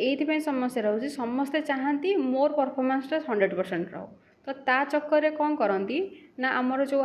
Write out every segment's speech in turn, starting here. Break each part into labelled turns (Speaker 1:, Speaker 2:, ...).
Speaker 1: ये समस्या रोचे समस्ते चाहती मोर परफॉर्मेंस 100% रहो तो ता चक्कर कौन करती ना आमर जो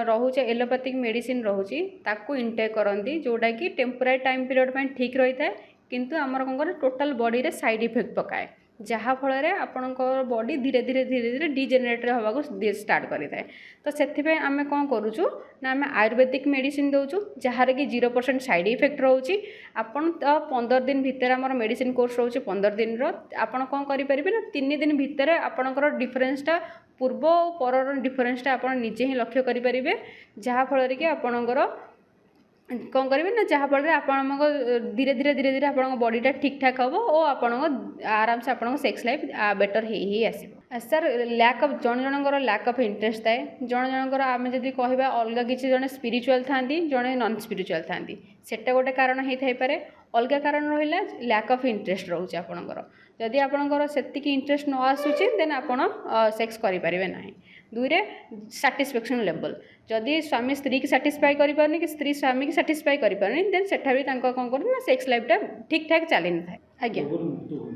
Speaker 1: रोचे एलोपैथिक मेडिसिन रोचे ताकू इनटेक करती जोटा कि टेम्पोरारी टाइम पीरियड में ठीक रही है किंतु आमर कौन करे टोटाल बॉडी रे साइड इफेक्ट पकाए जहाँ फल आपणकर बॉडी धीरे धीरे धीरे धीरे डिजेनेरेट होगा स्टार्ट करें तो से आम कौन करुचु ना आम आयुर्वेदिक मेडिसिन दौचु जहाँ कि 0% साइड इफेक्ट रोचे आपन तो 15 दिन भितर आम मेडिसिन कोर्स रोचे 15 दिन आपड़ कौन करेंगे ना 3 दिन भितर आपणकर डिफरेन्सटा पूर्व पर डिफरेन्सटा आप निजे ही लक्ष्य करेंगे जहाँ फल कि आपणकर कौन करेंगे ना जहाँ फल आप धीरे धीरे धीरे धीरे आप बॉडीटा ठीक ठाक हम और आप आराम से आप सेक्स लाइफ बेटर ही आसो सर लैक अफ जन जनकर लैक अफ इंटरेस्ट थाए जन जनकर आम जब कह अलग किसी जड़े स्पिरिचुअल था जड़े नॉन स्पिरिचुअल था सेटा गोटे कारण हो थाईपे अलग कारण रहा लैक अफ इंटरेस्ट रोचे आपणकर जदि आपणकर सेतिकी इंटरेस्ट न आसूची देन आपण सेक्स करेंगे ना दुईरे साटिस्फैक्शन लेवल जदि स्वामी स्त्री की साटिस्फाई करें कि स्त्री स्वामी की साटिस्फाई करें देन सेठा भी कौन कर सेक्स लाइफटा ठीक ठाक चली न था आज्ञा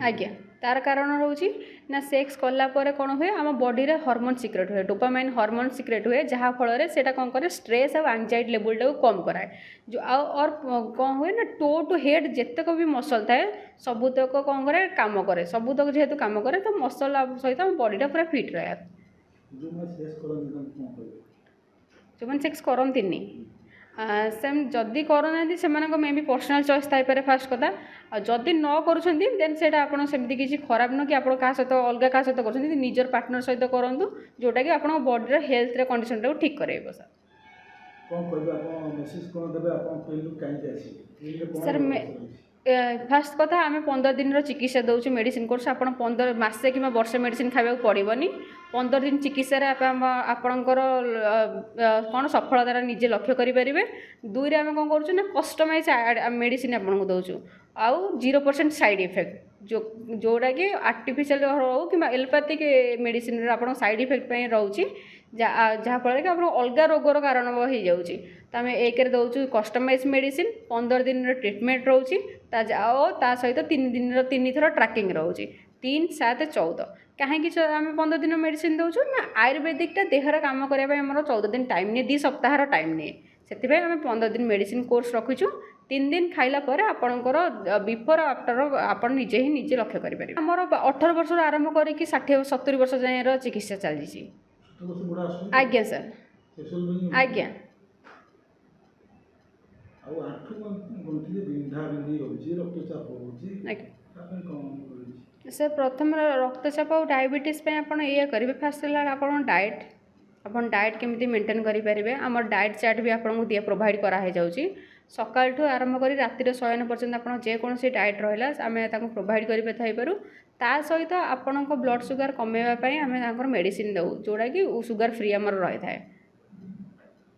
Speaker 1: आज्ञा तार कारण रोचे ना सेक्स कलापर कौन हुए आम बॉडी रे हार्मोन सिक्रेट हुए डोपामाइन हार्मोन सिक्रेट हुए जहाँ फल से कौन करे स्ट्रेस और एंजाइटी लेवल टाक कम कराए जो और कौन हुए ना टो टू हेड जितक भी मसल थाए सबूतक कौन करे काम करे सबूतक जेहेतु काम करे तो मसल सहित आम बॉडीटा पूरा फिट रहे जो मैंने सेक्स करती सेम जदि करना से मे भी पर्सनाल चॉइस थाईपे फास्ट कथा जदि न करें से आपमती किसी खराब न कि आप सहित अलग क्या सहित कर निजर पार्टनर सहित करूँ जोटा कि आप बॉडी हेल्थ कंडीशन टाक ठीक कर सर फास्ट कथा आम 15 दिन चिकित्सा दौचु मेडिसिन कोर्स आप 15 मासे कि वर्ष मेडिसिन खावा पड़ोनी 15 दिन चिकित्सार आपणकर कौन सफलतार निजे लक्ष्य करेंगे दुईरे आम कौन करूँ ना कस्टमाइज मेडिसिन आपको दौचु आउ 0% साइड इफेक्ट जोटा कि आर्टिफिशियल हो कि एलोपैथिक मेडिसिन आप साइड इफेक्ट रोचे जहाँ फल कि आप अलग रोगर कारण हो जाऊँगी तो आम एक दौचु कस्टमाइज मेडिसिन 15 दिन ट्रिटमेंट रोचे ता सहित 3 दिन 3 थर ट्रैकिंग रोचे 3, 7, 14 कहीं आम 15 दिन मेडिसिन दौचु ना आयुर्वेदिकटा देहर काम करने 14 दिन टाइम नहीं 2 सप्ताह टाइम नहीं से आम 15 दिन मेडिसिन कोर्स रखीचु 3 दिन खाइला पर आपणकर बिफोर आफ्टर आप निजे ही निजे लक्ष्य करेंगे आमर 18 वर्ष आरंभ करके 60-70 वर्ष जाए चिकित्सा चली आज्ञा सर आज्ञा सर प्रथम रक्तचाप और डायबिटीज आप करेंगे फास्ट आप डाएट केमी मेंटेन करेंगे आम डाएट चार्ट भी आपको दिए प्रोवाइड कराई जाऊँगी सकाळठू आरंभ कर रातिर शयन पर्यंत आप जेकोसी डाएट रहा आम प्रोवाइड करूँ ता सहित आपण ब्लड सुगर कमेवाई आम मेडिसिन दऊ जोटा कि सुगर फ्री आमर रही है।